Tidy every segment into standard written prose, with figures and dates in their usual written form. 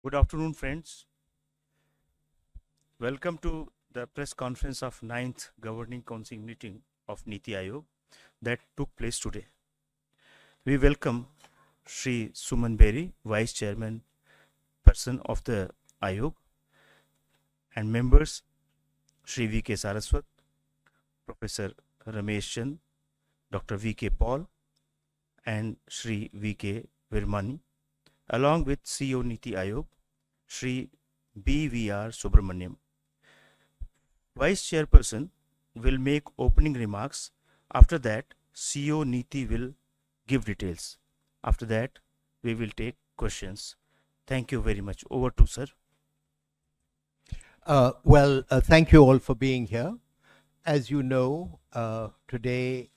Good afternoon, friends. Welcome to the press conference of 9th Governing Council meeting of NITI Aayog that took place today. We welcome Shri Suman Berry, Vice Chairman person of the Ayog, and members Shri V.K. Saraswat, Professor Ramesh Chand, Dr. V.K. Paul, and Shri V.K. Virmani, along with CEO NITI Aayog, Shri B.V.R. Subrahmanyam. Vice Chairperson will make opening remarks. After that, CEO NITI will give details. After that, we will take questions. Thank you very much. Over to sir. Thank you all for being here. As you know, today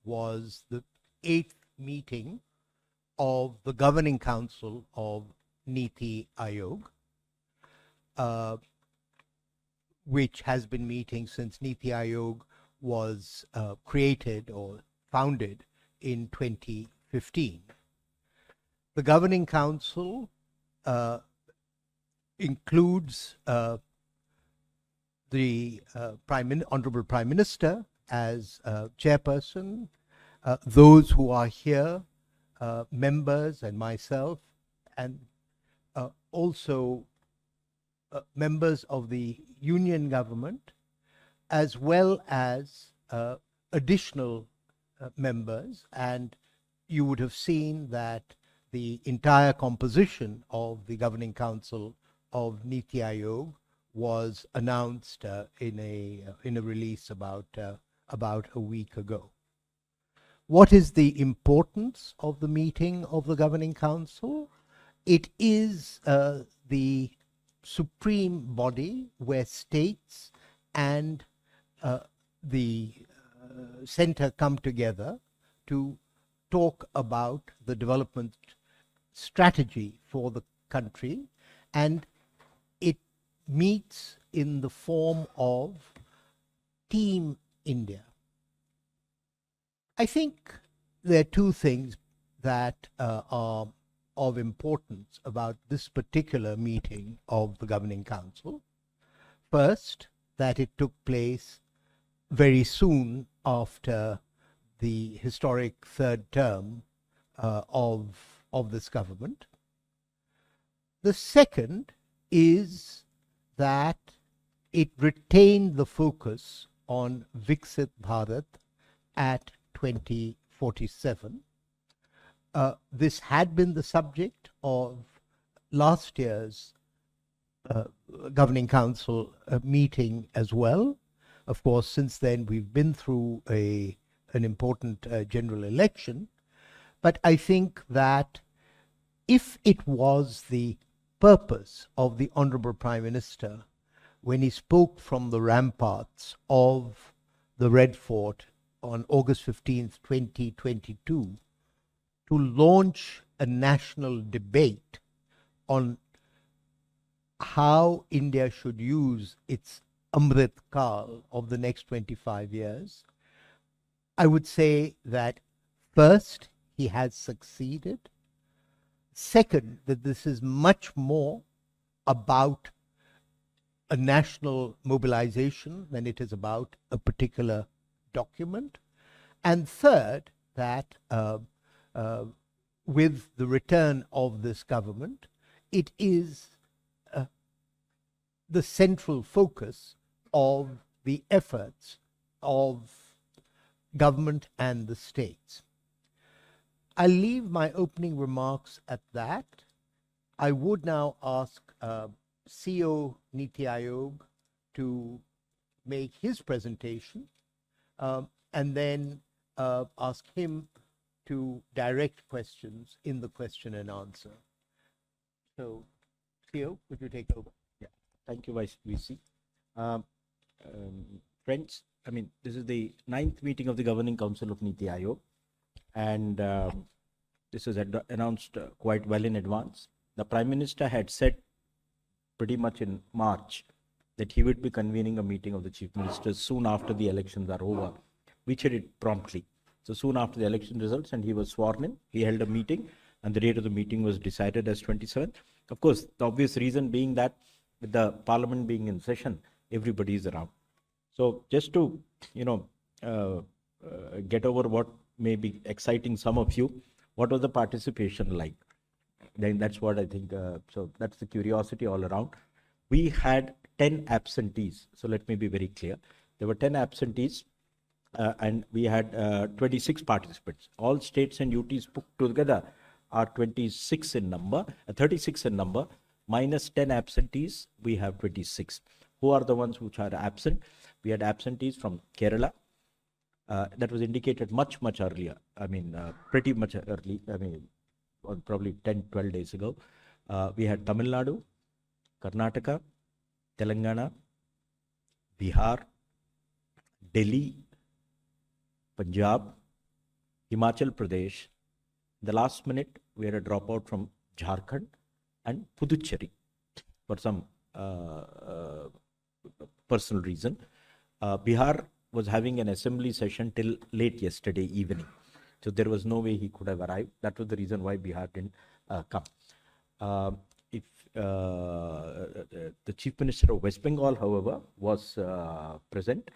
was the 8th meeting of the Governing Council of NITI Aayog, which has been meeting since NITI Aayog was created or founded in 2015. The Governing Council includes the Honorable Prime Minister as chairperson, those who are here, members and myself, and also members of the union government, as well as additional members. And you would have seen that the entire composition of the Governing Council of NITI Aayog was announced in a release about a week ago. What is the importance of the meeting of the Governing Council? It is the supreme body where states and the center come together to talk about the development strategy for the country, and it meets in the form of Team India. I think there are two things that are of importance about this particular meeting of the Governing Council. First, that it took place very soon after the historic third term of this government. The second is that it retained the focus on Viksit Bharat at 2047. This had been the subject of last year's Governing Council meeting as well. Of course, since then we've been through an important general election. But I think that if it was the purpose of the Honorable Prime Minister when he spoke from the ramparts of the Red Fort on August 15th, 2022, to launch a national debate on how India should use its Amrit Kal of the next 25 years, I would say that first, he has succeeded. Second, that this is much more about a national mobilization than it is about a particular document. And third, that with the return of this government, it is the central focus of the efforts of government and the states. I'll leave my opening remarks at that. I would now ask CEO NITI Aayog to make his presentation and then ask him to direct questions in the question and answer. So, CEO, would you take over? Yeah, thank you, Vice VC. Friends, this is the 9th meeting of the Governing Council of NITI Aayog, and this was announced quite well in advance. The Prime Minister had said pretty much in March that he would be convening a meeting of the Chief Ministers soon after the elections are over, which he did promptly. So soon after the election results and he was sworn in, he held a meeting and the date of the meeting was decided as 27th. Of course, the obvious reason being that with the Parliament being in session, everybody is around. So just to, get over what may be exciting some of you, what was the participation like? Then that's what I think, so that's the curiosity all around. We had 10 absentees. So let me be very clear. There were 10 absentees and we had 26 participants. All states and UTs put together are 26 in number, 36 in number, minus 10 absentees, we have 26. Who are the ones which are absent? We had absentees from Kerala. That was indicated much earlier. I mean, pretty much early. I mean, probably 10, 12 days ago. We had Tamil Nadu, Karnataka, Telangana, Bihar, Delhi, Punjab, Himachal Pradesh. In the last minute, we had a dropout from Jharkhand and Puducherry for some personal reason. Bihar was having an assembly session till late yesterday evening. So there was no way he could have arrived. That was the reason why Bihar didn't come. The Chief Minister of West Bengal, however, was present,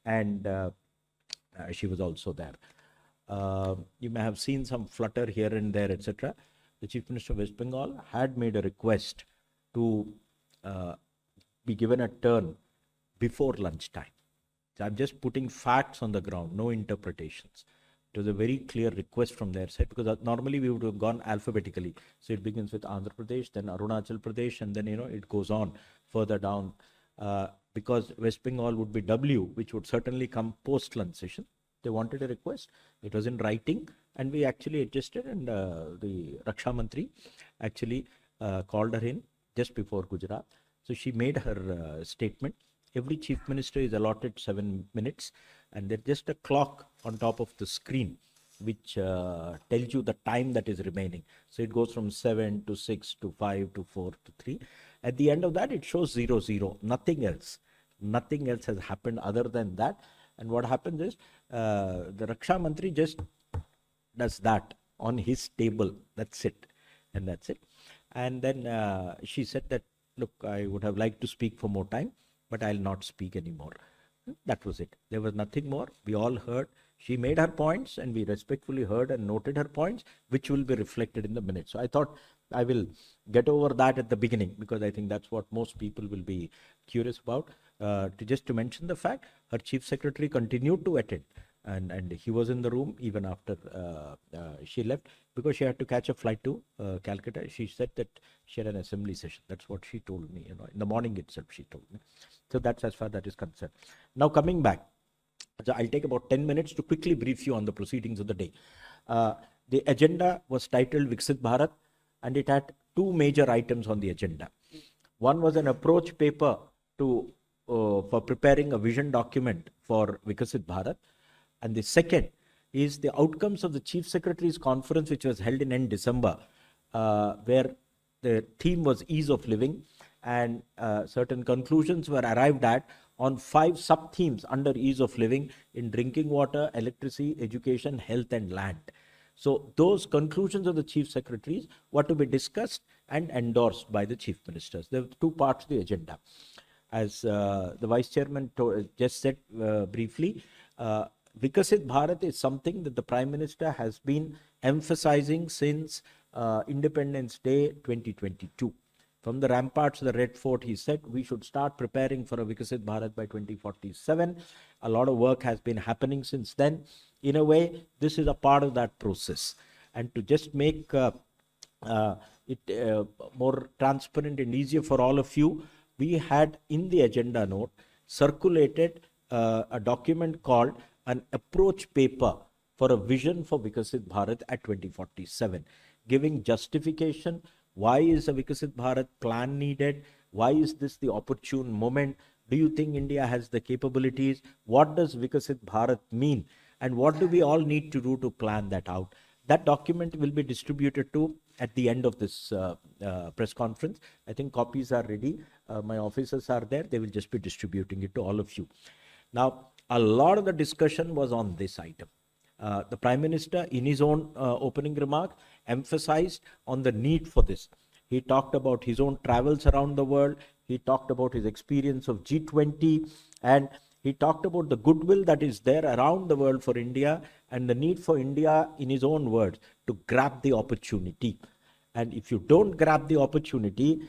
and she was also there. You may have seen some flutter here and there, etc. The Chief Minister of West Bengal had made a request to be given a turn before lunchtime. So I'm just putting facts on the ground, no interpretations. It was a very clear request from their side, because normally we would have gone alphabetically. So it begins with Andhra Pradesh, then Arunachal Pradesh, and then, it goes on further down. Because West Bengal would be W, which would certainly come post-lunch session. They wanted a request. It was in writing, and we actually adjusted, and the Raksha Mantri actually called her in just before Gujarat. So she made her statement. Every chief minister is allotted 7 minutes, and there's just a clock on top of the screen which tells you the time that is remaining. So it goes from 7 to 6 to 5 to 4 to 3. At the end of that, it shows 0, nothing else. Nothing else has happened other than that. And what happens is the Raksha Mantri just does that on his table. That's it. And that's it. And then she said that, look, I would have liked to speak for more time, but I'll not speak anymore. That was it. There was nothing more. We all heard. She made her points, and we respectfully heard and noted her points, which will be reflected in the minutes. So I thought I will get over that at the beginning, because I think that's what most people will be curious about. Just to mention the fact, her chief secretary continued to attend, and he was in the room even after she left, because she had to catch a flight to Calcutta. She said that she had an assembly session. That's what she told me, in the morning itself she told me. So that's as far that is concerned. Now coming back, so I'll take about 10 minutes to quickly brief you on the proceedings of the day. The agenda was titled Viksit Bharat, and it had two major items on the agenda. One was an approach paper for preparing a vision document for Viksit Bharat, and the second is the outcomes of the Chief Secretary's conference, which was held in end December, where the theme was ease of living, and certain conclusions were arrived at on 5 sub-themes under ease of living in drinking water, electricity, education, health, and land. So those conclusions of the Chief Secretaries were to be discussed and endorsed by the Chief Ministers. There were 2 parts to the agenda. As the Vice Chairman just said briefly, Viksit Bharat is something that the Prime Minister has been emphasizing since Independence Day 2022. From the ramparts of the Red Fort, he said we should start preparing for a Viksit Bharat by 2047. A lot of work has been happening since then. In a way, this is a part of that process. And to just make it more transparent and easier for all of you, we had in the agenda note circulated a document called an approach paper for a vision for Viksit Bharat at 2047, giving justification. Why is a Viksit Bharat plan needed? Why is this the opportune moment? Do you think India has the capabilities? What does Viksit Bharat mean? And what do we all need to do to plan that out? That document will be distributed to at the end of this press conference. I think copies are ready. My officers are there. They will just be distributing it to all of you. Now, a lot of the discussion was on this item. The Prime Minister, in his own opening remark, emphasized on the need for this. He talked about his own travels around the world. He talked about his experience of G20, and he talked about the goodwill that is there around the world for India and the need for India, in his own words, to grab the opportunity. And if you don't grab the opportunity,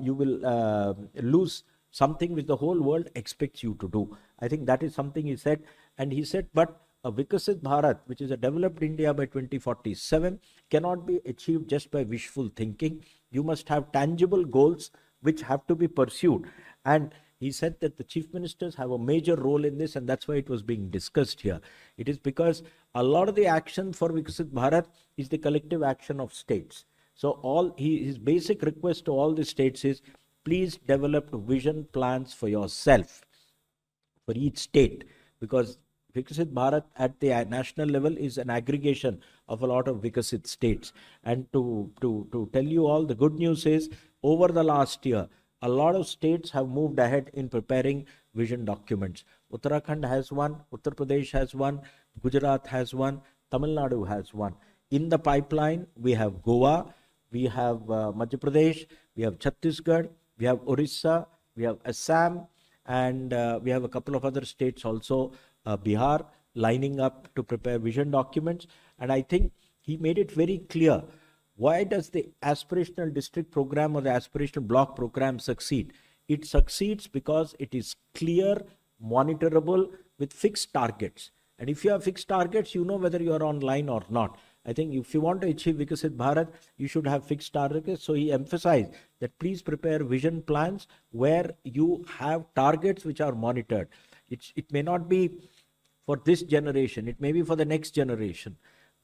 you will lose something which the whole world expects you to do. I think that is something he said. And he said, but a Vikasit Bharat, which is a developed India by 2047, cannot be achieved just by wishful thinking. You must have tangible goals which have to be pursued. And he said that the chief ministers have a major role in this, and that's why it was being discussed here. It is because a lot of the action for Vikasit Bharat is the collective action of states. So his basic request to all the states is, please develop vision plans for yourself, for each state, because Vikasit Bharat at the national level is an aggregation of a lot of Vikasit states. And to tell you all, the good news is, over the last year, a lot of states have moved ahead in preparing vision documents. Uttarakhand has one, Uttar Pradesh has one, Gujarat has one, Tamil Nadu has one. In the pipeline, we have Goa, we have Madhya Pradesh, we have Chhattisgarh, we have Orissa, we have Assam, and we have a couple of other states also, Bihar, lining up to prepare vision documents. And I think he made it very clear, why does the aspirational district program or the aspirational block program succeed? It succeeds because it is clear, monitorable, with fixed targets. And if you have fixed targets, you know whether you are online or not. I think if you want to achieve Vikasit Bharat, you should have fixed targets. So he emphasized that please prepare vision plans where you have targets which are monitored. It may not be for this generation, it may be for the next generation,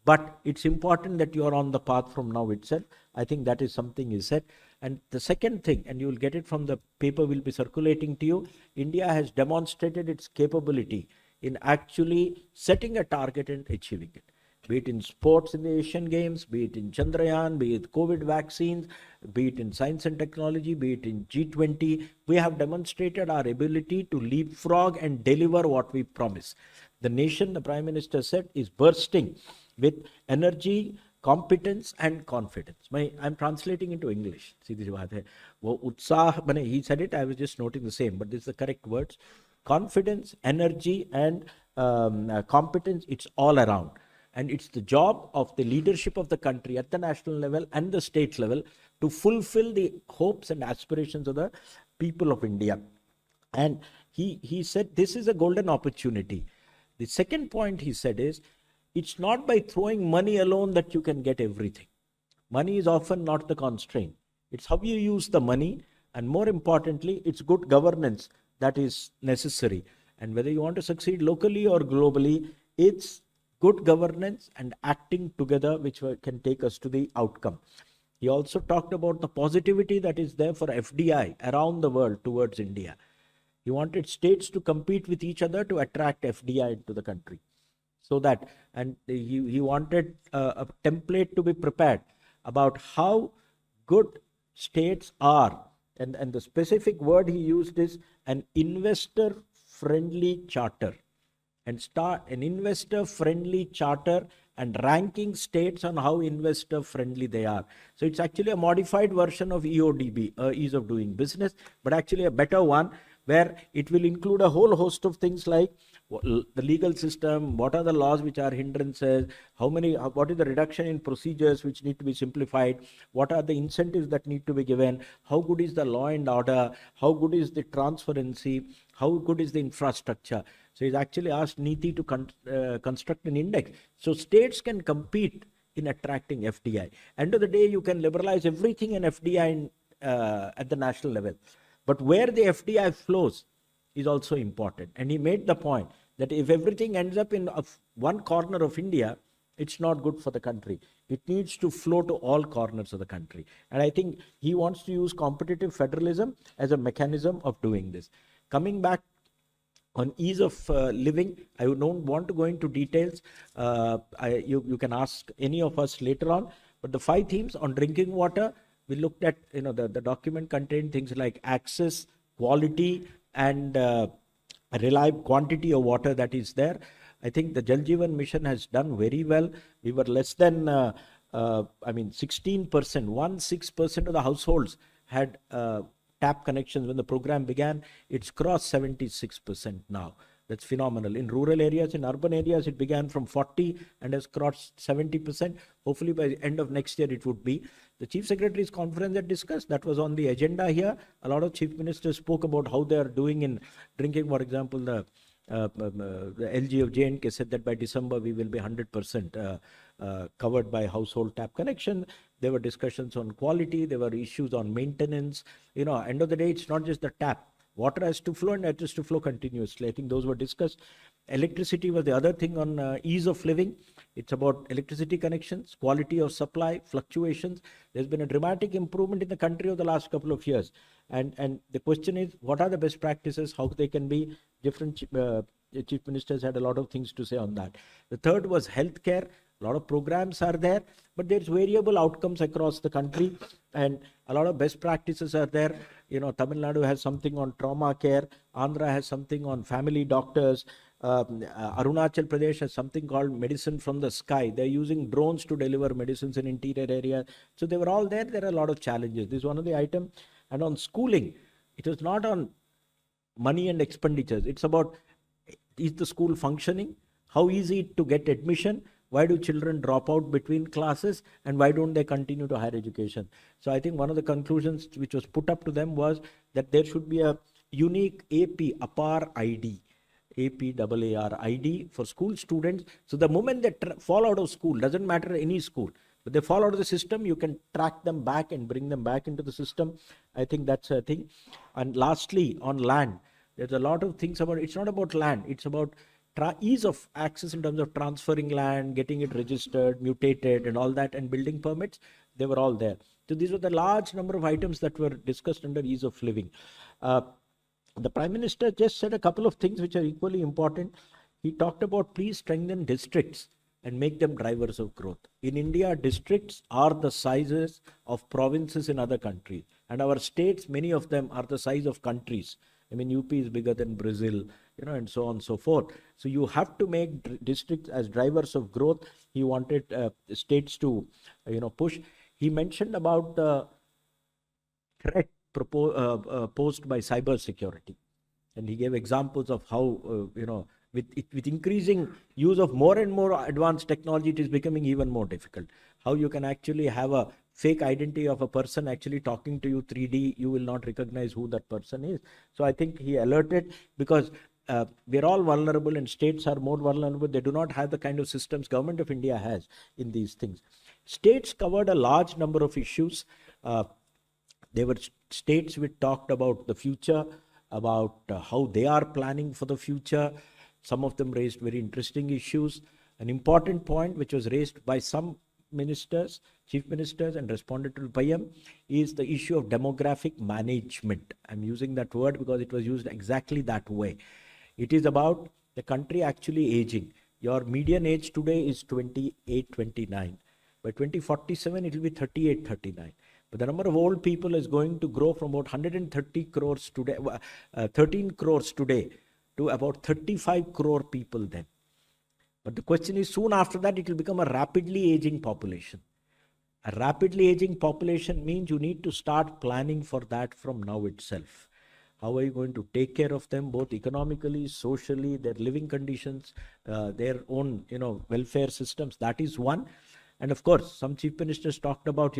but it's important that you are on the path from now itself. I think that is something he said. And the second thing, and you will get it from the paper we'll be circulating to you, India has demonstrated its capability in actually setting a target and achieving it. Be it in sports in the Asian Games, be it in Chandrayaan, be it COVID vaccines, be it in science and technology, be it in G20, we have demonstrated our ability to leapfrog and deliver what we promise. The nation, the Prime Minister said, is bursting with energy, competence and confidence. I'm translating into English. See, this is what he said it, I was just noting the same, but this is the correct words. Confidence, energy and competence, it's all around. And it's the job of the leadership of the country at the national level and the state level to fulfill the hopes and aspirations of the people of India. And he said this is a golden opportunity. The second point he said is, it's not by throwing money alone that you can get everything. Money is often not the constraint. It's how you use the money, and more importantly, it's good governance that is necessary. And whether you want to succeed locally or globally, it's good governance and acting together which can take us to the outcome. He also talked about the positivity that is there for FDI around the world towards India. He wanted states to compete with each other to attract FDI into the country. So that, and he wanted a template to be prepared about how good states are. And the specific word he used is an investor-friendly charter. And start an investor-friendly charter and ranking states on how investor-friendly they are. So it's actually a modified version of EODB, ease of doing business, but actually a better one, where it will include a whole host of things like the legal system, what are the laws which are hindrances, what is the reduction in procedures which need to be simplified, what are the incentives that need to be given, how good is the law and order, how good is the transparency, how good is the infrastructure. So he's actually asked NITI to construct an index so states can compete in attracting FDI. End of the day, you can liberalize everything in FDI at the national level. But where the FDI flows is also important. And he made the point that if everything ends up in one corner of India, it's not good for the country. It needs to flow to all corners of the country. And I think he wants to use competitive federalism as a mechanism of doing this. Coming back on ease of living, I don't want to go into details. You can ask any of us later on. But the 5 themes on drinking water, we looked at, the document contained things like access, quality, and reliable quantity of water that is there. I think the Jal Jeevan mission has done very well. We were less than, 16%, 16% of the households had tap connections when the program began. It's crossed 76% now. That's phenomenal. In rural areas, in urban areas, it began from 40 and has crossed 70%. Hopefully by the end of next year, it would be. The Chief Secretary's conference that discussed, that was on the agenda here. A lot of chief ministers spoke about how they are doing in drinking. For example, the LG of J&K said that by December, we will be 100% covered by household tap connection. There were discussions on quality. There were issues on maintenance. End of the day, it's not just the tap. Water has to flow and it has to flow continuously. I think those were discussed. Electricity was the other thing on ease of living. It's about electricity connections, quality of supply, fluctuations. There's been a dramatic improvement in the country over the last couple of years. And the question is, what are the best practices, how they can be different? Chief ministers had a lot of things to say on that. The third was healthcare. A lot of programs are there, but there's variable outcomes across the country, and a lot of best practices are there. Tamil Nadu has something on trauma care, Andhra has something on family doctors, Arunachal Pradesh has something called medicine from the sky. They're using drones to deliver medicines in interior areas. So they were all there. There are a lot of challenges. This is one of the items. And on schooling, it was not on money and expenditures. It's about, is the school functioning? How easy to get admission? Why do children drop out between classes, and why don't they continue to higher education? So I think one of the conclusions which was put up to them was that there should be a unique APAR ID, APAAR ID for school students. So the moment they fall out of school, doesn't matter any school, but they fall out of the system, you can track them back and bring them back into the system. I think that's a thing. And lastly, on land, there's a lot of things about, it's not about land, it's about ease of access in terms of transferring land, getting it registered, mutated, and all that, and building permits. They were all there. So these were the large number of items that were discussed under ease of living. The Prime Minister just said a couple of things which are equally important. He talked about please strengthen districts and make them drivers of growth. In India, districts are the sizes of provinces in other countries, and our states, many of them are the size of countries. I mean, UP is bigger than Brazil, and so on and so forth. So you have to make districts as drivers of growth. He wanted states to, push. He mentioned about the threat posed by cyber security. And he gave examples of how, with increasing use of more and more advanced technology, it is becoming even more difficult. How you can actually have a fake identity of a person actually talking to you 3D, you will not recognize who that person is. So I think he alerted, because we're all vulnerable and states are more vulnerable. They do not have the kind of systems Government of India has in these things. States covered a large number of issues. There were states which talked about the future, about how they are planning for the future. Some of them raised very interesting issues. An important point which was raised by some ministers, chief ministers, and responded to PM is the issue of demographic management. I'm using that word because it was used exactly that way. It is about the country actually aging. Your median age today is 28, 29. By 2047, it will be 38, 39. But the number of old people is going to grow from about 130 crores today, 13 crores today, to about 35 crore people then. But the question is, soon after that, it will become a rapidly aging population. A rapidly aging population means you need to start planning for that from now itself. How are you going to take care of them, both economically, socially, their living conditions, their own, welfare systems? That is one. And of course, some chief ministers talked about,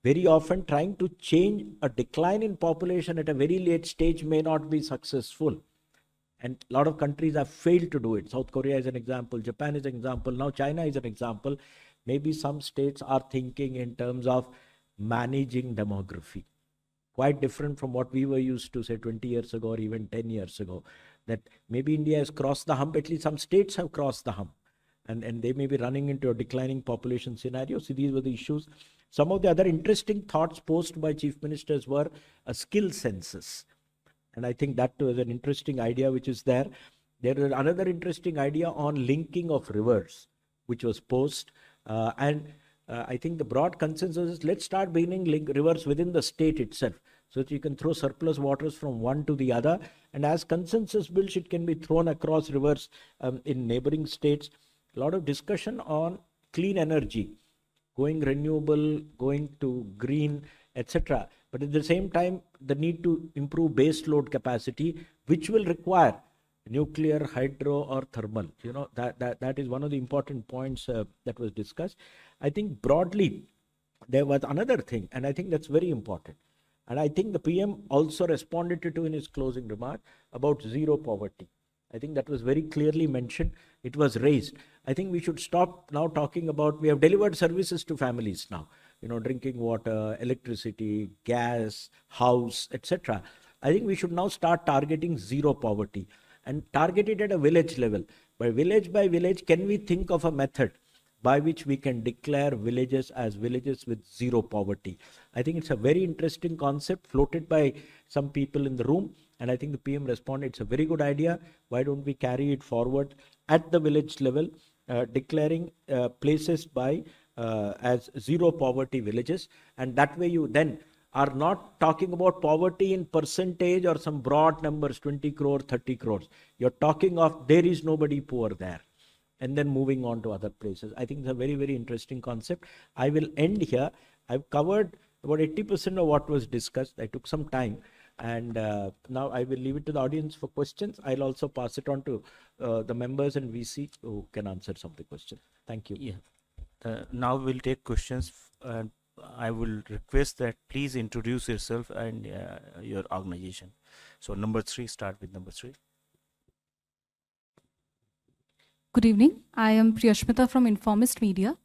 very often trying to change a decline in population at a very late stage may not be successful. And a lot of countries have failed to do it. South Korea is an example. Japan is an example. Now China is an example. Maybe some states are thinking in terms of managing demography. Quite different from what we were used to, say, 20 years ago or even 10 years ago. That maybe India has crossed the hump. At least some states have crossed the hump. And they may be running into a declining population scenario. So these were the issues. Some of the other interesting thoughts posed by chief ministers were a skill census. And I think that was an interesting idea which is there. There is another interesting idea on linking of rivers, which was posed. I think the broad consensus is let's start bringing rivers within the state itself. so that you can throw surplus waters from one to the other. And as consensus builds, it can be thrown across rivers in neighboring states. A lot of discussion on clean energy, going renewable, going to green, etc. But at the same time, the need to improve base load capacity, which will require nuclear, hydro, or thermal. That is one of the important points that was discussed. I think broadly, there was another thing, and I think that's very important. And I think the PM also responded to in his closing remark about zero poverty. I think that was very clearly mentioned. It was raised. I think we should stop now talking about, we have delivered services to families now, drinking water, electricity, gas, house, etc. I think we should now start targeting zero poverty and target it at a village level. By village, can we think of a method by which we can declare villages as villages with zero poverty? I think it's a very interesting concept floated by some people in the room, and I think the PM responded, it's a very good idea. Why don't we carry it forward at the village level, declaring places as zero poverty villages, and that way you then are not talking about poverty in percentage or some broad numbers, 20 crore, 30 crores. You're talking of there is nobody poor there, and then moving on to other places. I think it's a very, very interesting concept. I will end here. I've covered about 80% of what was discussed. I took some time, and now I will leave it to the audience for questions. I'll also pass it on to the members and VC who can answer some of the questions. Thank you. Yeah. Now we'll take questions. I will request that please introduce yourself and your organization. So number 3, start with number 3. Good evening. I am Priyashmita from Informist Media.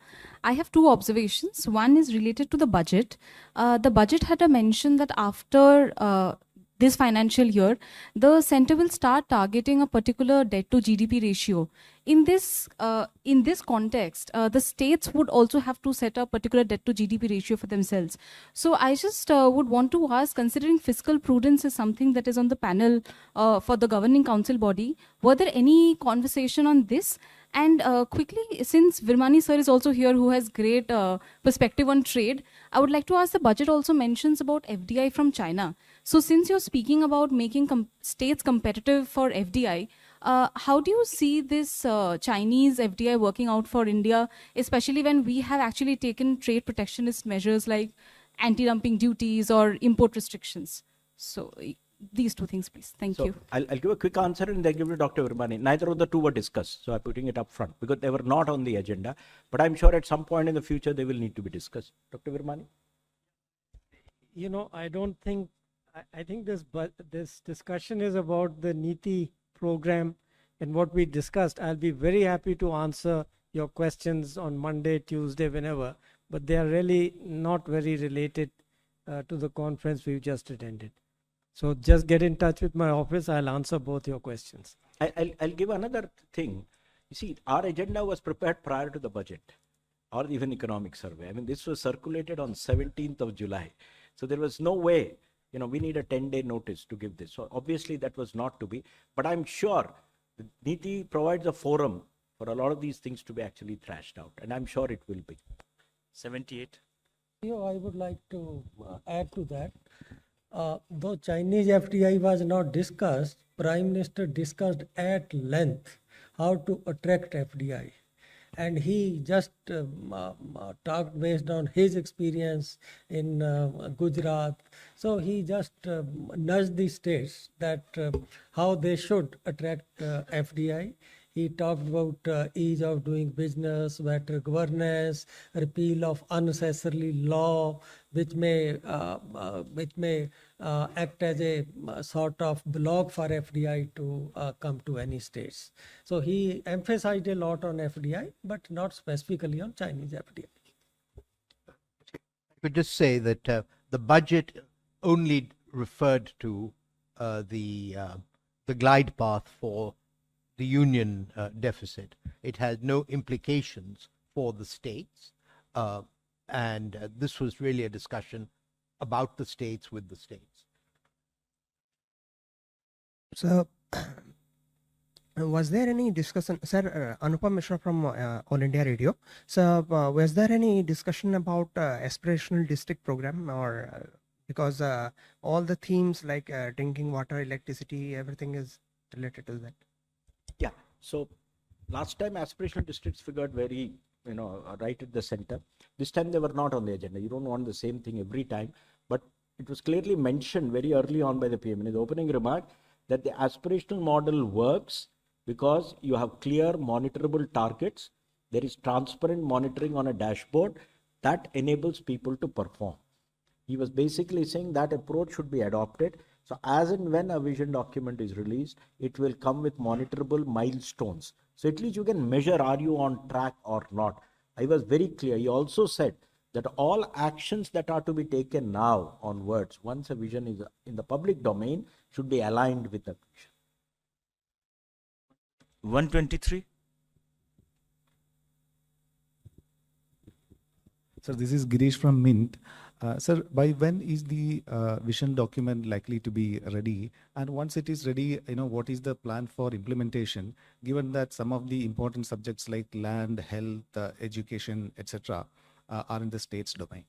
I have 2 observations. One is related to the budget. The budget had a mention that after this financial year, the center will start targeting a particular debt to GDP ratio. In this context, the states would also have to set a particular debt to GDP ratio for themselves. So I just would want to ask, considering fiscal prudence is something that is on the panel for the governing council body, were there any conversation on this? And quickly, since Virmani sir is also here, who has great perspective on trade, I would like to ask, the budget also mentions about FDI from China. So since you're speaking about making states competitive for FDI, how do you see this Chinese FDI working out for India, especially when we have actually taken trade protectionist measures like anti-dumping duties or import restrictions? So these 2 things, please. Thank you. I'll give a quick answer and then give it to Dr. Virmani. Neither of the 2 were discussed, so I'm putting it up front because they were not on the agenda. But I'm sure at some point in the future they will need to be discussed. Dr. Virmani? I think this discussion is about the NITI program and what we discussed. I'll be very happy to answer your questions on Monday, Tuesday, whenever, but they are really not very related to the conference we've just attended. So just get in touch with my office. I'll answer both your questions. I'll give another thing. You see, our agenda was prepared prior to the budget or even economic survey. I mean, this was circulated on 17th of July. So there was no way, we need a 10-day notice to give this. So obviously that was not to be, but I'm sure the NITI provides a forum for a lot of these things to be actually thrashed out, and I'm sure it will be. 78. I would like to add to that. Though Chinese FDI was not discussed, Prime Minister discussed at length how to attract FDI. And he just talked based on his experience in Gujarat. So he just nudged the states that how they should attract FDI. He talked about ease of doing business, better governance, repeal of unnecessary law, which may act as a sort of block for FDI to come to any states. So he emphasized a lot on FDI, but not specifically on Chinese FDI. I could just say that the budget only referred to the glide path for the union deficit. It had no implications for the states, and this was really a discussion about the states with the states. So, was there any discussion, sir? Anupam Mishra from All India Radio. So, was there any discussion about aspirational district program, or Because all the themes like drinking water, electricity, everything is related to that. Yeah. So last time aspirational districts figured very, right at the center. This time they were not on the agenda. You don't want the same thing every time, but it was clearly mentioned very early on by the PM in his opening remark that the aspirational model works because you have clear monitorable targets. There is transparent monitoring on a dashboard that enables people to perform. He was basically saying that approach should be adopted. So as and when a vision document is released, it will come with monitorable milestones. So at least you can measure, are you on track or not? I was very clear. He also said that all actions that are to be taken now onwards, once a vision is in the public domain, should be aligned with the vision. 123. Sir, this is Girish from Mint. Sir, by when is the vision document likely to be ready? And once it is ready, what is the plan for implementation, given that some of the important subjects like land, health, education, etc., are in the state's domain?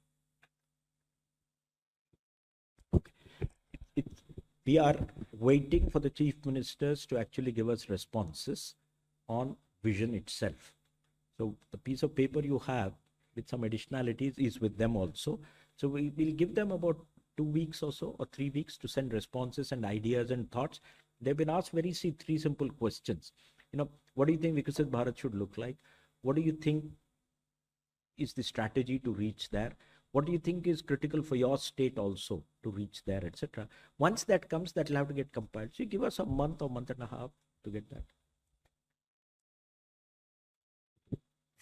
We are waiting for the chief ministers to actually give us responses on vision itself. So the piece of paper you have with some additionalities is with them also. So we will give them about 2 weeks or so, or 3 weeks, to send responses and ideas and thoughts. They've been asked three simple questions. What do you think Viksit Bharat should look like? What do you think is the strategy to reach there? What do you think is critical for your state also to reach there, etc.? Once that comes, that will have to get compiled. So you give us a month or month and a half to get that.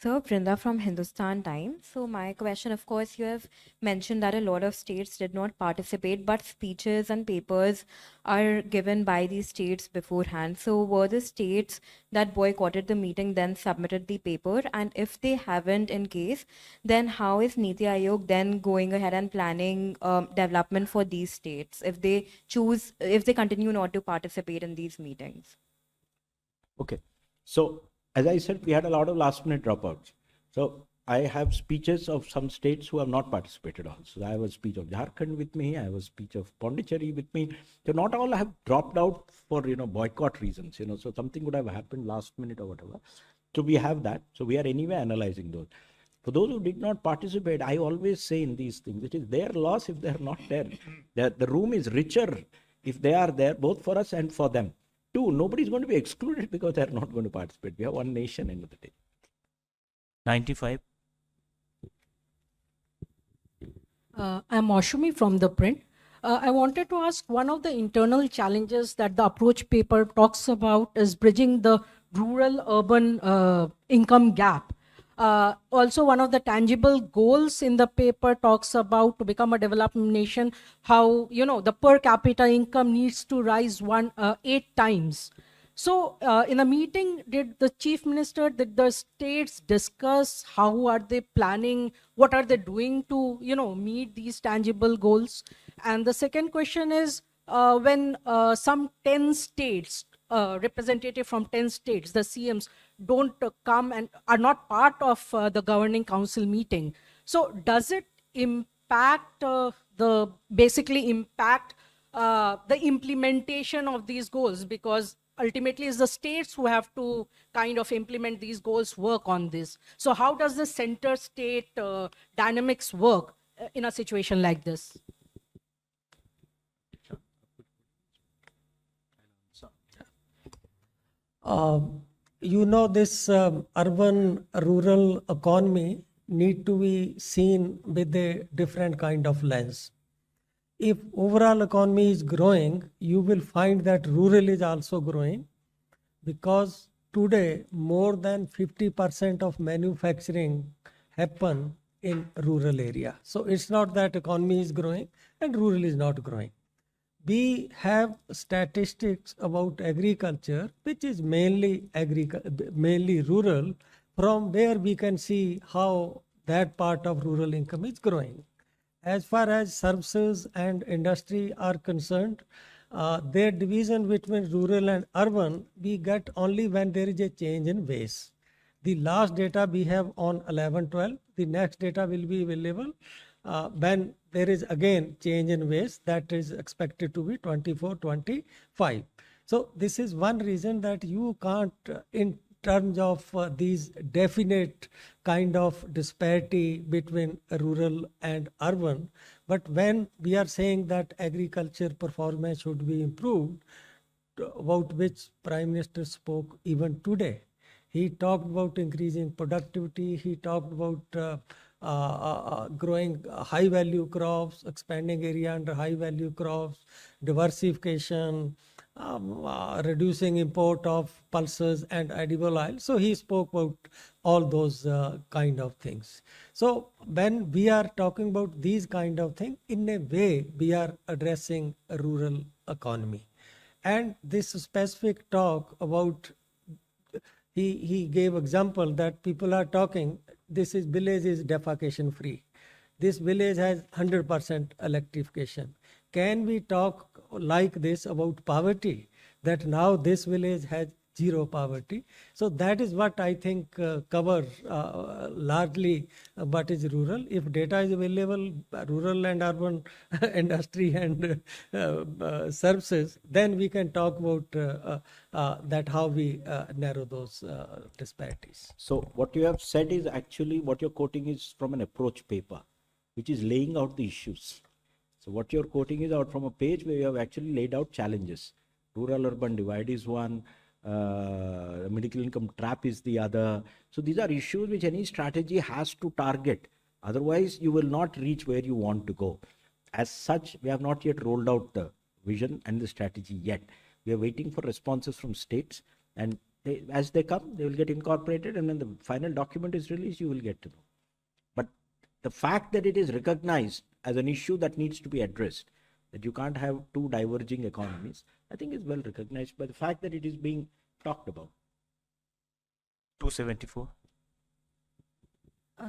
So, Brinda from Hindustan Times. So, my question, of course, you have mentioned that a lot of states did not participate, but speeches and papers are given by these states beforehand. So, were the states that boycotted the meeting then submitted the paper? And if they haven't, in case, then how is NITI Aayog then going ahead and planning development for these states if they continue not to participate in these meetings? Okay. So, as I said, we had a lot of last minute dropouts. So I have speeches of some states who have not participated also. I have a speech of Jharkhand with me. I have a speech of Pondicherry with me. So not all have dropped out for, boycott reasons, so something would have happened last minute or whatever. So we have that. So we are anyway analyzing those. For those who did not participate, I always say in these things, it is their loss if they are not there. The room is richer if they are there, both for us and for them. Two, nobody is going to be excluded because they are not going to participate. We have one nation end of the day. 95. I'm Ashumi from ThePrint. I wanted to ask, one of the internal challenges that the approach paper talks about is bridging the rural-urban income gap. Also, one of the tangible goals in the paper talks about, to become a developing nation, how the per capita income needs to rise 8 times. So in a meeting, did the chief minister, did the states discuss how are they planning, what are they doing to meet these tangible goals? And the second question is, when some 10 states, representative from 10 states, the CMs, don't come and are not part of the governing council meeting. So does it impact the implementation of these goals? Because ultimately it's the states who have to kind of implement these goals, work on this. So how does the center state dynamics work in a situation like this? This urban rural economy need to be seen with a different kind of lens. If overall economy is growing, you will find that rural is also growing, because today more than 50% of manufacturing happen in rural area. So it's not that economy is growing and rural is not growing. We have statistics about agriculture, which is mainly rural, from where we can see how that part of rural income is growing. As far as services and industry are concerned, their division between rural and urban, we get only when there is a change in base. The last data we have on 11-12, the next data will be available when there is again change in waste that is expected to be 24, 25. So this is one reason that you can't, in terms of these definite kind of disparity between rural and urban, but when we are saying that agriculture performance should be improved, about which Prime Minister spoke even today. He talked about increasing productivity. He talked about growing high value crops, expanding area under high value crops, diversification, reducing import of pulses and edible oil. So he spoke about all those kind of things. So when we are talking about these kind of things, in a way we are addressing a rural economy. And this specific talk about, he gave example that people are talking, this is village is defecation free. This village has 100% electrification. Can we talk like this about poverty, that now this village has zero poverty? So that is what I think covers largely what is rural. If data is available, rural and urban industry and services, then we can talk about that how we narrow those disparities. So what you have said is actually what you're quoting is from an approach paper, which is laying out the issues. So what you're quoting is out from a page where you have actually laid out challenges. Rural-urban divide is one, medical income trap is the other. So these are issues which any strategy has to target. Otherwise, you will not reach where you want to go. As such, we have not yet rolled out the vision and the strategy yet. We are waiting for responses from states, and as they come, they will get incorporated, and when the final document is released, you will get to know. But the fact that it is recognized as an issue that needs to be addressed, that you can't have two diverging economies, I think is well recognized by the fact that it is being talked about. 274.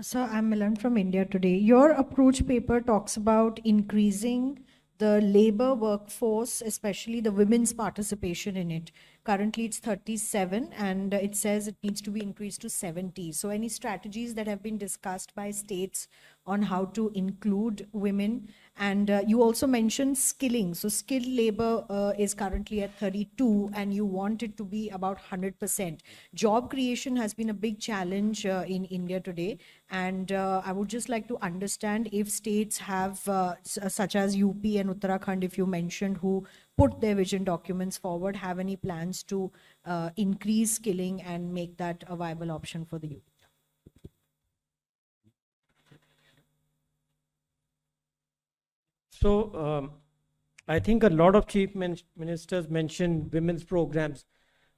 Sir, I'm Milan from India Today. Your approach paper talks about increasing the labor workforce, especially the women's participation in it. Currently, it's 37, and it says it needs to be increased to 70. So any strategies that have been discussed by states on how to include women? And you also mentioned skilling. So skilled labor is currently at 32, and you want it to be about 100%. Job creation has been a big challenge in India today. And I would just like to understand if states have, such as UP and Uttarakhand, if you mentioned, who put their vision documents forward, have any plans to increase skilling and make that a viable option for the youth? So I think a lot of chief ministers mentioned women's programs.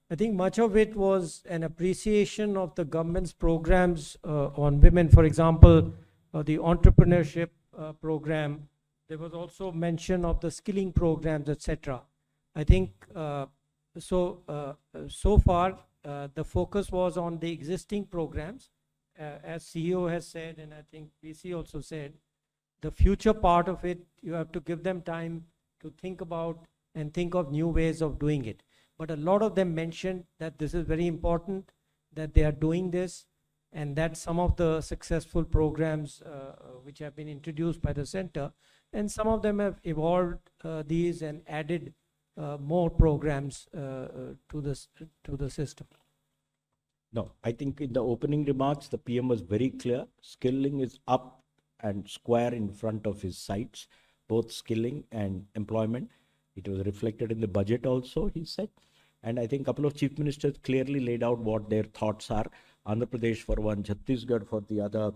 I think much of it was an appreciation of the government's programs on women. For example, the entrepreneurship program. There was also mention of the skilling programs, etc. I think so far the focus was on the existing programs, as CEO has said, and I think VC also said. The future part of it, you have to give them time to think about and think of new ways of doing it. But a lot of them mentioned that this is very important, that they are doing this, and that some of the successful programs which have been introduced by the center, and some of them have evolved these and added more programs to the system. No, I think in the opening remarks, the PM was very clear. Skilling is up and square in front of his sights, both skilling and employment. It was reflected in the budget also, he said. And I think a couple of chief ministers clearly laid out what their thoughts are. Andhra Pradesh for one, Chhattisgarh for the other,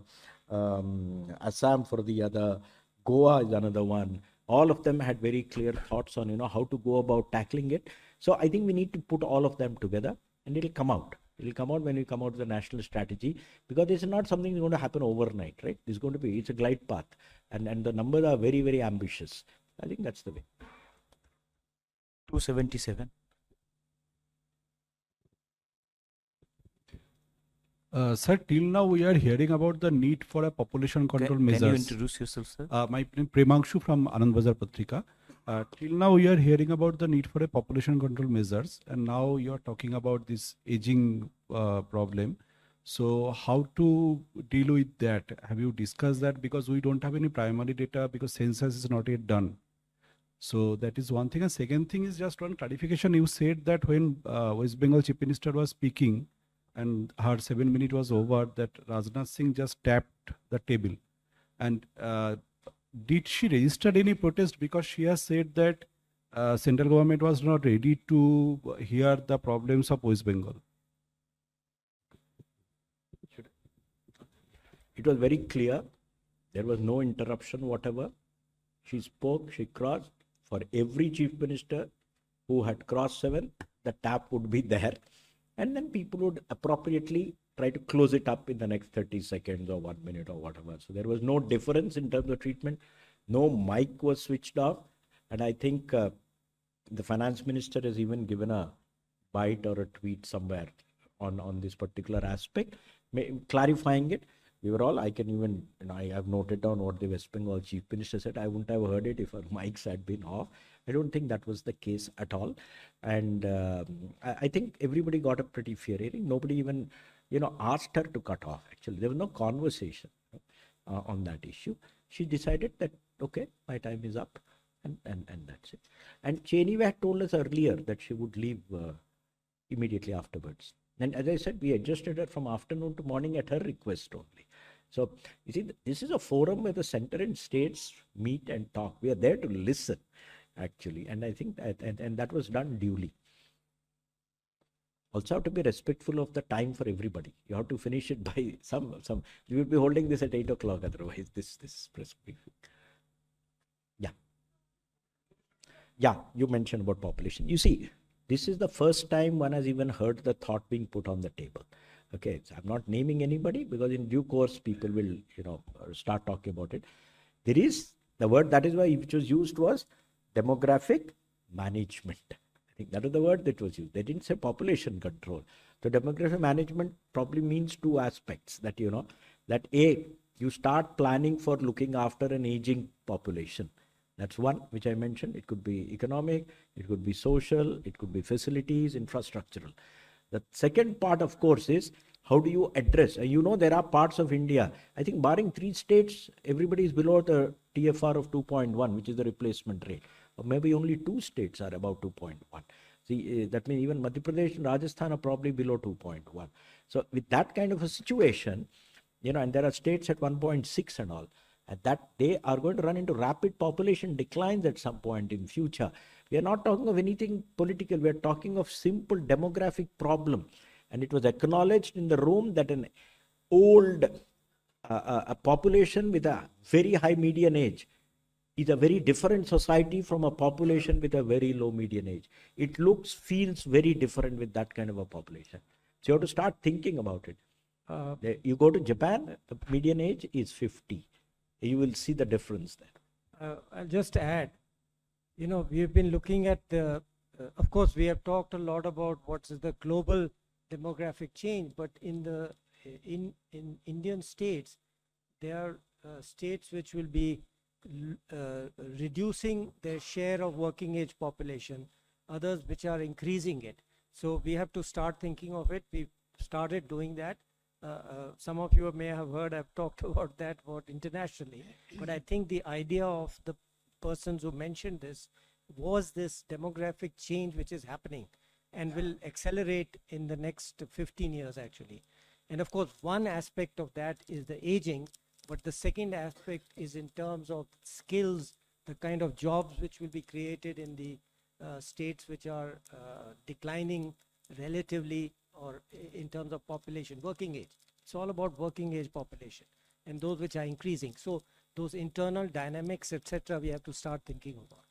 Assam for the other, Goa is another one. All of them had very clear thoughts on, how to go about tackling it. So I think we need to put all of them together, and it'll come out. It will come out when we come out with the national strategy, because this is not something that's going to happen overnight, right? It's going to be, it's a glide path, and the numbers are very, very ambitious. I think that's the way. 277. Sir, till now we are hearing about the need for a population control measures. Can you introduce yourself, sir? My name is Premangshu from Anand Bazar Patrika. Till now we are hearing about the need for a population control measures, and now you are talking about this aging problem. So how to deal with that? Have you discussed that? Because we don't have any primary data because census is not yet done. So that is one thing. And second thing is just one clarification. You said that when West Bengal Chief Minister was speaking and her 7 minutes was over, that Rajnath Singh just tapped the table. And did she register any protest? Because she has said that central government was not ready to hear the problems of West Bengal. It was very clear. There was no interruption whatever. She spoke, she crossed. For every chief minister who had crossed 7, the tap would be there. And then people would appropriately try to close it up in the next 30 seconds or 1 minute or whatever. So there was no difference in terms of treatment. No mic was switched off. And I think the finance minister has even given a bite or a tweet somewhere on this particular aspect, clarifying it. We were all, I can even, I have noted down what the West Bengal Chief Minister said. I wouldn't have heard it if our mics had been off. I don't think that was the case at all. And I think everybody got a pretty fair hearing. Nobody even, asked her to cut off. Actually, there was no conversation on that issue. She decided that, okay, my time is up, and that's it. And she anyway had told us earlier that she would leave immediately afterwards. And as I said, we adjusted her from afternoon to morning at her request only. So, you see, this is a forum where the center and states meet and talk. We are there to listen, actually. And I think that, and that was done duly. Also have to be respectful of the time for everybody. You have to finish it by some. We will be holding this at 8 o'clock otherwise, this press briefing. Yeah, you mentioned about population. You see, this is the first time one has even heard the thought being put on the table. Okay, so I'm not naming anybody because in due course people will, start talking about it. There is the word that is why which was used was demographic management. I think that is the word that was used. They didn't say population control. So demographic management probably means two aspects that, that A, you start planning for looking after an aging population. That's one which I mentioned. It could be economic, it could be social, it could be facilities, infrastructural. The second part, of course, is how do you address? There are parts of India, I think barring 3 states, everybody is below the TFR of 2.1, which is the replacement rate. Or maybe only 2 states are about 2.1. See, that means even Madhya Pradesh and Rajasthan are probably below 2.1. So with that kind of a situation, and there are states at 1.6 and all, and that they are going to run into rapid population declines at some point in future. We are not talking of anything political. We are talking of simple demographic problem. And it was acknowledged in the room that an old a population with a very high median age is a very different society from a population with a very low median age. It looks, feels very different with that kind of a population. So you have to start thinking about it. You go to Japan, the median age is 50. You will see the difference there. I'll just add, we've been looking at the, of course, we have talked a lot about what's the global demographic change, but in Indian states, there are states which will be reducing their share of working age population, others which are increasing it. So we have to start thinking of it. We've started doing that. Some of you may have heard I've talked about that internationally, but I think the idea of the persons who mentioned this was this demographic change which is happening and will accelerate in the next 15 years actually. And of course, one aspect of that is the aging, but the second aspect is in terms of skills, the kind of jobs which will be created in the states which are declining relatively or in terms of population, working age. It's all about working age population and those which are increasing. So those internal dynamics, etc., we have to start thinking about.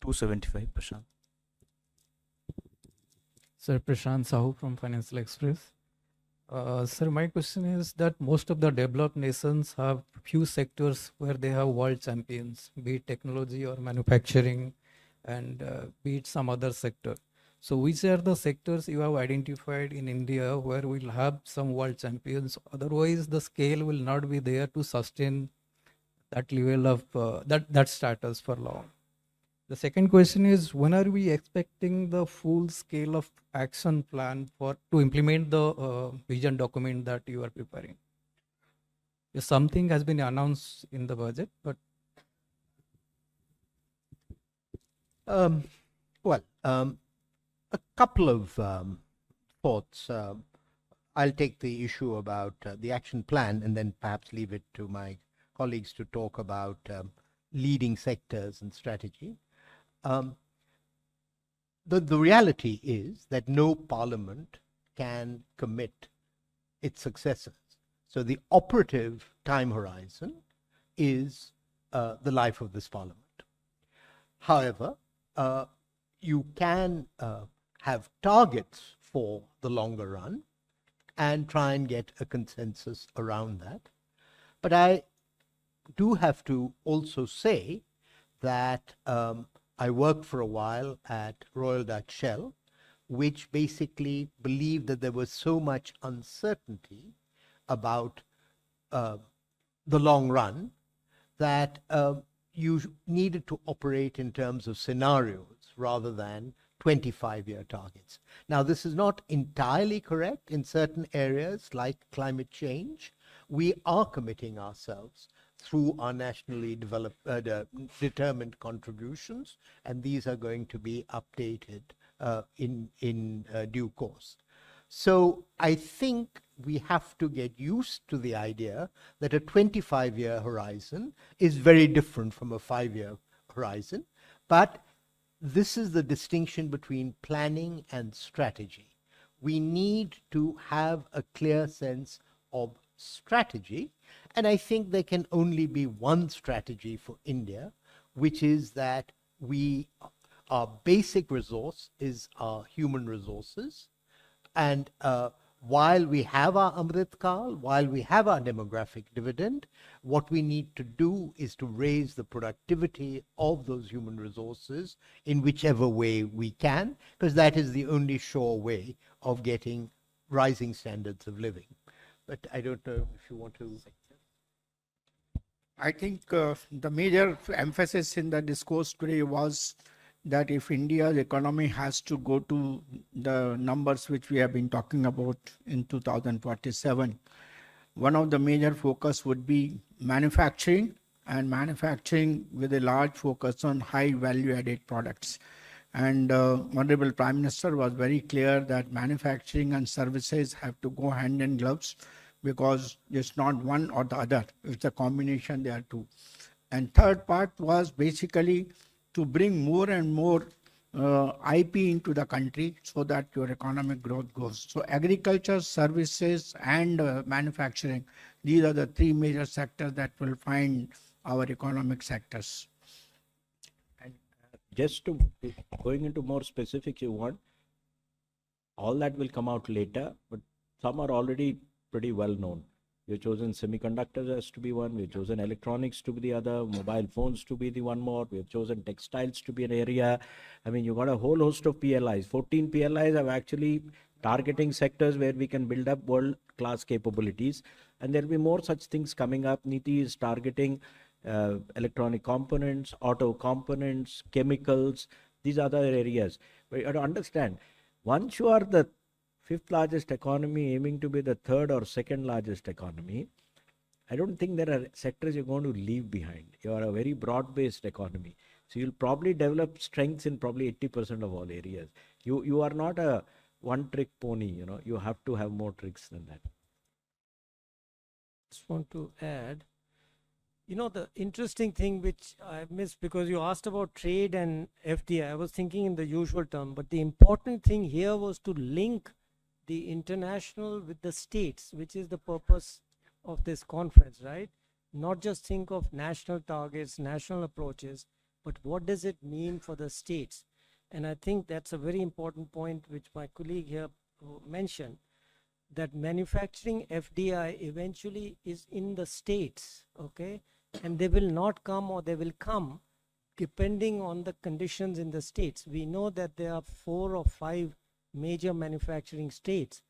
275%. Sir, Prashant Sahu from Financial Express. Sir, my question is that most of the developed nations have few sectors where they have world champions, be it technology or manufacturing, and be it some other sector. So which are the sectors you have identified in India where we'll have some world champions? Otherwise, the scale will not be there to sustain that level of that status for long. The second question is, when are we expecting the full scale of action plan to implement the vision document that you are preparing? Yes, something has been announced in the budget, but a couple of thoughts. I'll take the issue about the action plan and then perhaps leave it to my colleagues to talk about leading sectors and strategy. The reality is that no parliament can commit its successors. So the operative time horizon is the life of this parliament. However, you can have targets for the longer run and try and get a consensus around that. But I do have to also say that I worked for a while at Royal Dutch Shell, which basically believed that there was so much uncertainty about the long run that you needed to operate in terms of scenarios rather than 25-year targets. Now, this is not entirely correct in certain areas like climate change. We are committing ourselves through our nationally determined contributions, and these are going to be updated in due course. So I think we have to get used to the idea that a 25-year horizon is very different from a 5-year horizon, but this is the distinction between planning and strategy. We need to have a clear sense of strategy, and I think there can only be one strategy for India, which is that our basic resource is our human resources, and while we have our Amrit Kal, while we have our demographic dividend, what we need to do is to raise the productivity of those human resources in whichever way we can, because that is the only sure way of getting rising standards of living. But I don't know if you want to. I think the major emphasis in the discourse today was that if India's economy has to go to the numbers which we have been talking about in 2047, one of the major focus would be manufacturing, and manufacturing with a large focus on high value added products. And Honorable Prime Minister was very clear that manufacturing and services have to go hand in gloves, because it's not one or the other, it's a combination, there are two. And third part was basically to bring more and more IP into the country so that your economic growth goes. So agriculture, services, and manufacturing, these are the three major sectors that will find our economic sectors. And just to going into more specifics, you want, all that will come out later, but some are already pretty well known. We've chosen semiconductors as to be one, we've chosen electronics to be the other, mobile phones to be the one more, we've chosen textiles to be an area. I mean, you've got a whole host of PLIs. 14 PLIs are actually targeting sectors where we can build up world-class capabilities. And there'll be more such things coming up. NITI is targeting electronic components, auto components, chemicals. These are the areas. But you have to understand, once you are the 5th largest economy aiming to be the 3rd or 2nd largest economy, I don't think there are sectors you're going to leave behind. You are a very broad-based economy. So you'll probably develop strengths in probably 80% of all areas. You are not a one-trick pony, you know. You have to have more tricks than that. Just want to add, you know, the interesting thing which I missed, because you asked about trade and FDI, I was thinking in the usual term, but the important thing here was to link the international with the states, which is the purpose of this conference, right? Not just think of national targets, national approaches, but what does it mean for the states? And I think that's a very important point which my colleague here mentioned, that manufacturing FDI eventually is in the states, okay? And they will not come, or they will come depending on the conditions in the states. We know that there are 4 or 5 major manufacturing states,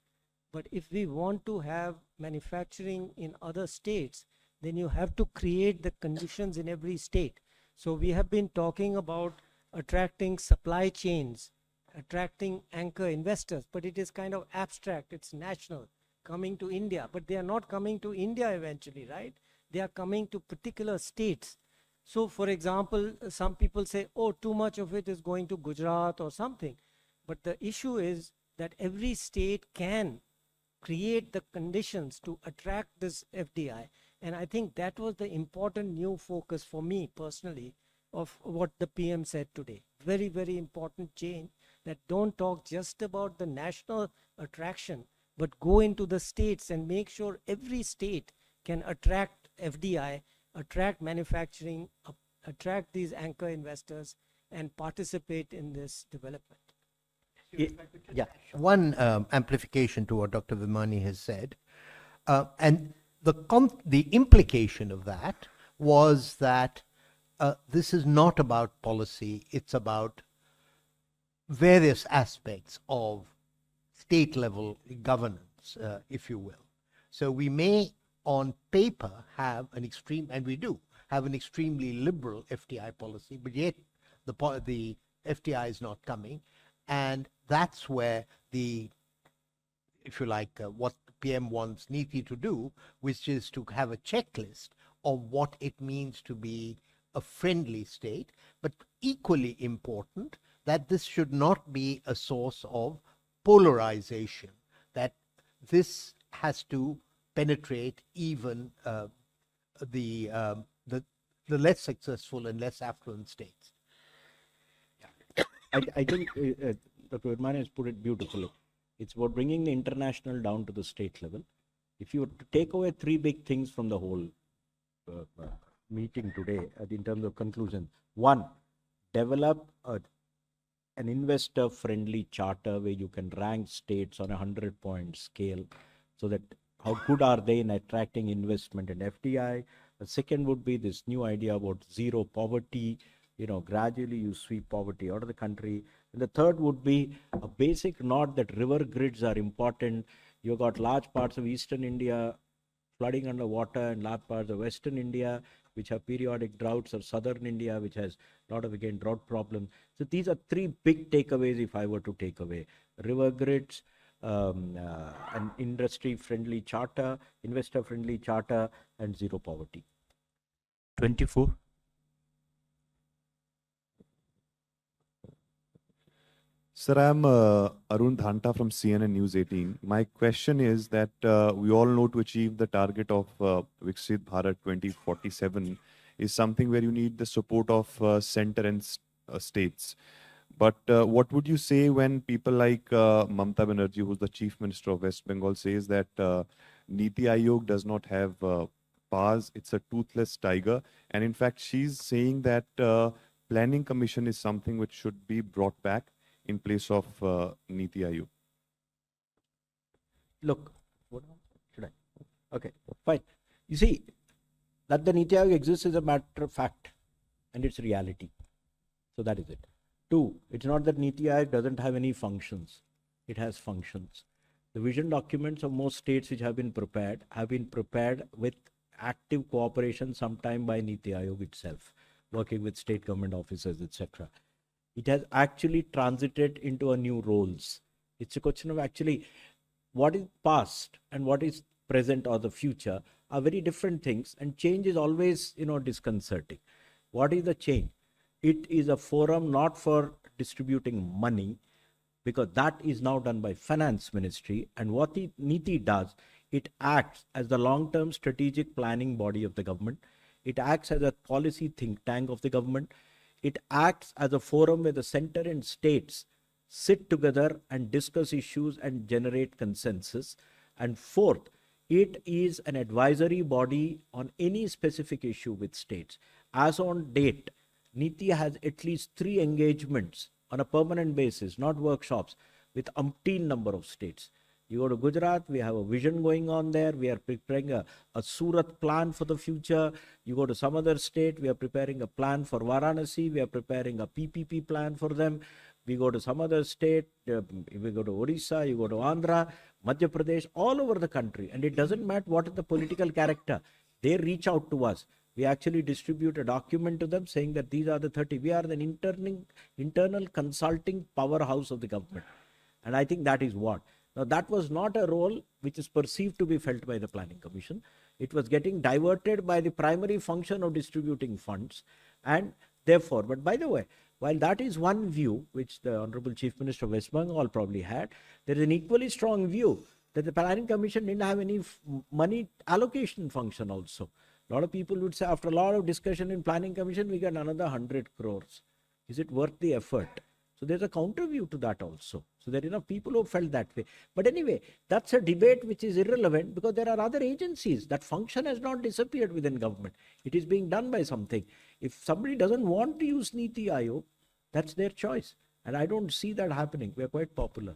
but if we want to have manufacturing in other states, then you have to create the conditions in every state. So we have been talking about attracting supply chains, attracting anchor investors, but it is kind of abstract, it's national, coming to India, but they are not coming to India eventually, right? They are coming to particular states. So for example, some people say, oh, too much of it is going to Gujarat or something. But the issue is that every state can create the conditions to attract this FDI. And I think that was the important new focus for me personally of what the PM said today. Very, very important change, that don't talk just about the national attraction, but go into the states and make sure every state can attract FDI, attract manufacturing, attract these anchor investors, and participate in this development. Yeah, one amplification to what Dr. Vimani has said. And the implication of that was that this is not about policy, it's about various aspects of state level governance, if you will. So we may on paper have an extreme, and we do have an extremely liberal FDI policy, but yet the FDI is not coming. And that's where if you like, what the PM wants NITI to do, which is to have a checklist of what it means to be a friendly state, but equally important, that this should not be a source of polarization, that this has to penetrate even the less successful and less affluent states. I think Dr. Vimani has put it beautifully. It's about bringing the international down to the state level. If you were to take away three big things from the whole meeting today, in terms of conclusion: one, develop an investor-friendly charter where you can rank states on a 100-point scale, so that how good are they in attracting investment and FDI. The second would be this new idea about zero poverty. Gradually you sweep poverty out of the country. And the third would be a basic nod that river grids are important. You've got large parts of Eastern India flooding underwater, and large parts of Western India which have periodic droughts, or Southern India which has a lot of, again, drought problems. So these are three big takeaways if I were to take away: river grids, an industry-friendly charter, investor-friendly charter, and zero poverty. 24. Sir, I'm Arun Dhanta from CNN News 18. My question is that we all know to achieve the target of Viksit Bharat 2047 is something where you need the support of center and states. But what would you say when people like Mamata Banerjee, who's the Chief Minister of West Bengal, says that NITI Aayog does not have powers, it's a toothless tiger. And in fact, she's saying that Planning Commission is something which should be brought back in place of NITI Aayog. Look, what should I? Okay, fine. You see, that the NITI Aayog exists is a matter of fact, and it's reality. So that is it. Two, it's not that NITI Aayog doesn't have any functions. It has functions. The vision documents of most states which have been prepared with active cooperation, sometime by NITI Aayog itself, working with state government officers, etc. It has actually transited into a new roles. It's a question of actually what is past and what is present or the future are very different things, and change is always, disconcerting. What is the change? It is a forum not for distributing money, because that is now done by Finance Ministry. And what the NITI does, it acts as the long-term strategic planning body of the government. It acts as a policy think tank of the government. It acts as a forum where the center and states sit together and discuss issues and generate consensus. And fourth, it is an advisory body on any specific issue with states. As on date, NITI has at least 3 engagements on a permanent basis, not workshops, with umpteen number of states. You go to Gujarat, we have a vision going on there. We are preparing a Surat plan for the future. You go to some other state, we are preparing a plan for Varanasi. We are preparing a PPP plan for them. We go to some other state, we go to Odisha, you go to Andhra, Madhya Pradesh, all over the country. And it doesn't matter what is the political character. They reach out to us. We actually distribute a document to them saying that these are the 30. We are the internal consulting powerhouse of the government. And I think that is what. Now, that was not a role which is perceived to be felt by the Planning Commission. It was getting diverted by the primary function of distributing funds. And therefore, but by the way, while that is one view, which the Honorable Chief Minister of West Bengal probably had, there is an equally strong view that the Planning Commission didn't have any money allocation function also. A lot of people would say, after a lot of discussion in Planning Commission, we got another 100 crores. Is it worth the effort? So there's a counter view to that also. So there are enough people who felt that way. But anyway, that's a debate which is irrelevant because there are other agencies. That function has not disappeared within government. It is being done by something. If somebody doesn't want to use NITI Aayog, that's their choice. And I don't see that happening. We are quite popular.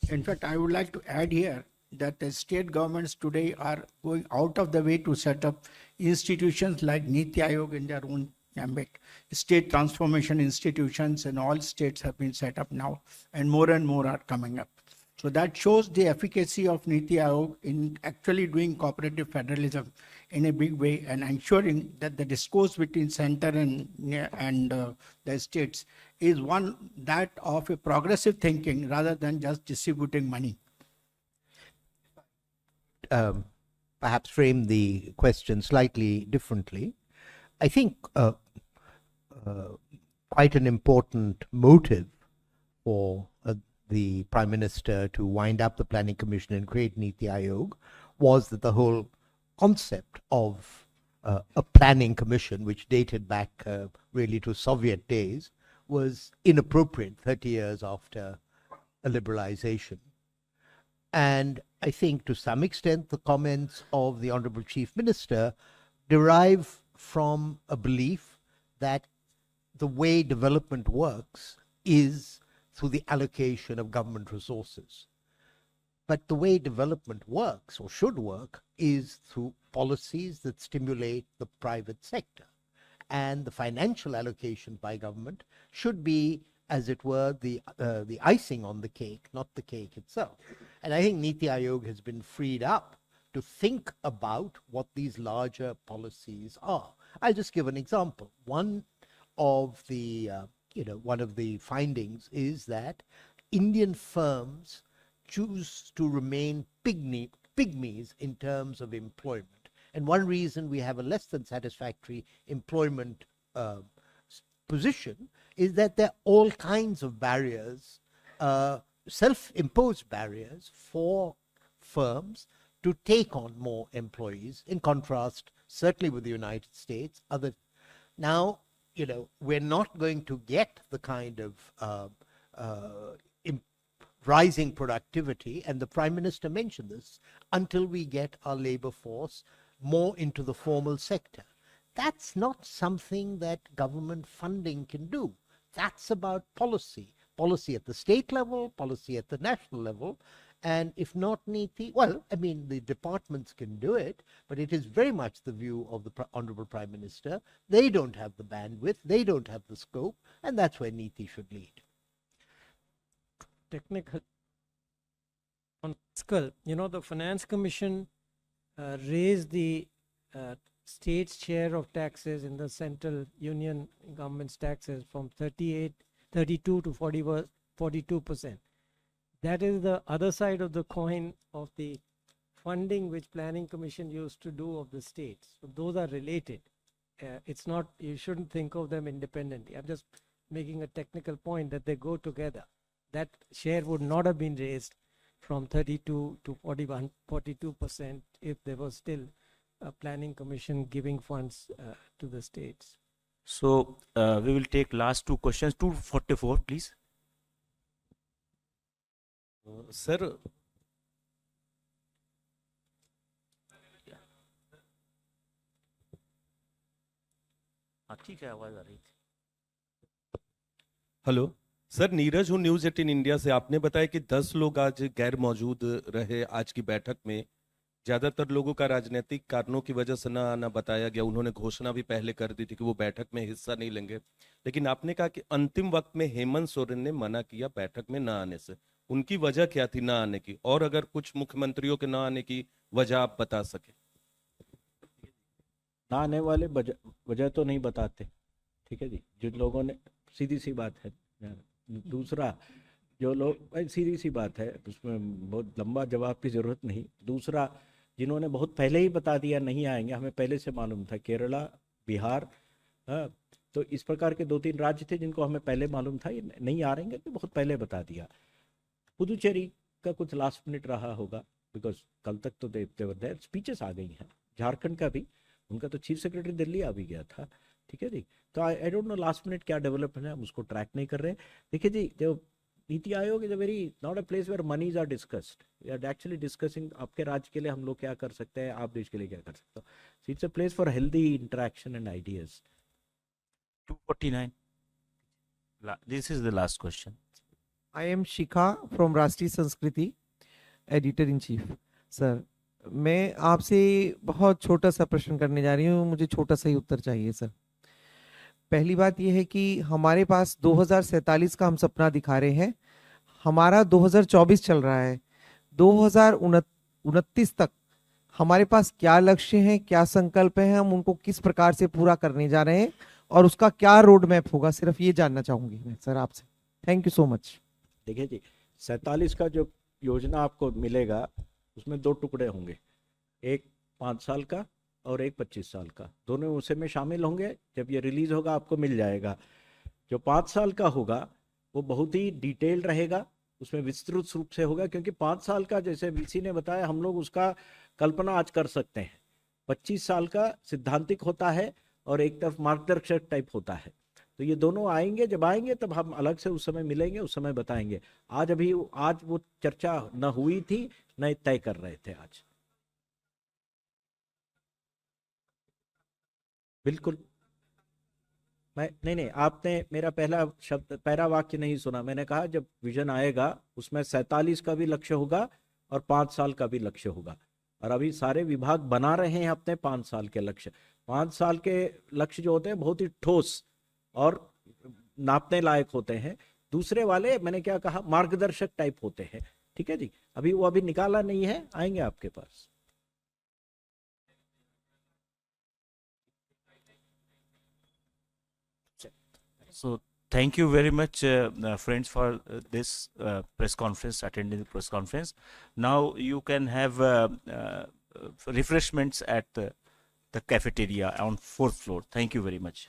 In fact, I would like to add here that the state governments today are going out of the way to set up institutions like NITI Aayog in their own ambit. State transformation institutions in all states have been set up now, and more are coming up. So that shows the efficacy of NITI Aayog in actually doing cooperative federalism in a big way and ensuring that the discourse between center and the states is one that of a progressive thinking rather than just distributing money. Perhaps frame the question slightly differently. I think quite an important motive for the Prime Minister to wind up the Planning Commission and create NITI Aayog was that the whole concept of a planning commission, which dated back really to Soviet days, was inappropriate 30 years after a liberalization. And I think to some extent the comments of the Honorable Chief Minister derive from a belief that the way development works is through the allocation of government resources. But the way development works, or should work, is through policies that stimulate the private sector. And the financial allocation by government should be, as it were, the icing on the cake, not the cake itself. And I think NITI Aayog has been freed up to think about what these larger policies are. I'll just give an example. One of the findings is that Indian firms choose to remain pygmies in terms of employment. And one reason we have a less than satisfactory employment position is that there are all kinds of barriers, self-imposed barriers for firms to take on more employees, in contrast, certainly with the United States. Now, we're not going to get the kind of rising productivity, and the Prime Minister mentioned this, until we get our labor force more into the formal sector. That's not something that government funding can do. That's about policy at the state level, policy at the national level. And if not NITI, well, I mean, the departments can do it, but it is very much the view of the Honorable Prime Minister. They don't have the bandwidth, they don't have the scope, and that's where NITI should lead. Technical on fiscal, the Finance Commission raised the state's share of taxes in the central union government's taxes from 32 to 42%. That is the other side of the coin of the funding which Planning Commission used to do of the states. So those are related. It's not, you shouldn't think of them independently. I'm just making a technical point that they go together. That share would not have been raised from 32 to 42% if there was still a Planning Commission giving funds to the states. So we will take last two questions. 244, please. Sir, ठीक है, आवाज आ रही थी. Hello sir, Neeraj हूँ news 18 India से. आपने बताया कि 10 लोग आज गैर मौजूद रहे आज की बैठक में. ज्यादातर लोगों का राजनीतिक कारणों की वजह से न आना बताया गया. उन्होंने घोषणा भी पहले कर दी थी कि वो बैठक में हिस्सा नहीं लेंगे, लेकिन आपने कहा कि अंतिम वक्त में हेमंत सोरेन ने मना किया बैठक में न आने से. उनकी वजह क्या थी न आने की, और अगर कुछ मुख्यमंत्रियों के न आने की वजह आप बता सके. ना आने वाले वजह तो नहीं बताते, ठीक है जी। जिन लोगों ने, सीधी सी बात है। दूसरा, जो लोग, भाई सीधी सी बात है, उसमें बहुत लंबा जवाब की जरूरत नहीं। दूसरा, जिन्होंने बहुत पहले ही बता दिया नहीं आएंगे, हमें पहले से मालूम था, केरला, बिहार, हाँ, तो इस प्रकार के 2-3 राज्य थे जिनको हमें पहले मालूम था ये नहीं आ रहेंगे, तो बहुत पहले बता दिया। पुदुचेरी का कुछ लास्ट मिनट रहा होगा, बिकॉज कल तक तो देवर स्पीचेस आ गई हैं। झारखंड का भी, उनका तो चीफ सेक्रेटरी दिल्ली आ भी गया था, ठीक है जी। तो I don't know last minute क्या डेवलपमेंट है, हम उसको ट्रैक नहीं कर रहे। देखिए जी, जो NITI Aayog is a very not a place where monies are discussed, we are actually discussing आपके राज्य के लिए हम लोग क्या कर सकते हैं, आप देश के लिए क्या कर सकते हो। It's a place for healthy interaction and ideas. 249. This is the last question. I am Shikha from राष्ट्रीय संस्कृति, एडिटर इन चीफ। सर, मैं आपसे बहुत छोटा सा प्रश्न करने जा रही हूँ, मुझे छोटा सा ही उत्तर चाहिए सर। पहली बात यह है कि हमारे पास 2047 का हम सपना दिखा रहे हैं, हमारा 2024 चल रहा है। 2029 तक हमारे पास क्या लक्ष्य हैं, क्या संकल्प हैं, हम उनको किस प्रकार से पूरा करने जा रहे हैं और उसका क्या रोड मैप होगा, सिर्फ ये जानना चाहूंगी मैं सर आपसे। Thank you so much. देखिए जी, 47 का जो योजना आपको मिलेगा उसमें 2 टुकड़े होंगे, एक 5 साल का और एक 25 साल का, दोनों उसे में शामिल होंगे। जब ये रिलीज होगा आपको मिल जाएगा। जो 5 साल का होगा वो बहुत ही डिटेल्ड रहेगा, उसमें विस्तृत रूप से होगा, क्योंकि 5 साल का, जैसे वीसी ने बताया, हम लोग उसका कल्पना आज कर सकते हैं। 25 साल का सिद्धांतिक होता है और एक तरफ मार्गदर्शक टाइप होता है। तो ये दोनों आएंगे, जब आएंगे तब हम अलग से उस समय मिलेंगे, उस समय बताएंगे। आज वो चर्चा न हुई थी, न तय कर रहे थे आज। बिल्कुल। मैं नहीं, आपने मेरा पहला शब्द, पहला वाक्य नहीं सुना। मैंने कहा जब विजन आएगा उसमें 47 का भी लक्ष्य होगा और 5 साल का भी लक्ष्य होगा। और अभी सारे विभाग बना रहे हैं अपने 5 साल के लक्ष्य। 5 साल के लक्ष्य जो होते हैं बहुत ही ठोस और नापने लायक होते हैं। दूसरे वाले, मैंने क्या कहा, मार्गदर्शक टाइप होते हैं, ठीक है जी। अभी निकाला नहीं है, आएंगे आपके पास। So thank you very much, friends, for this press conference, attending the press conference. Now you can have refreshments at the cafeteria on 4th floor. Thank you very much.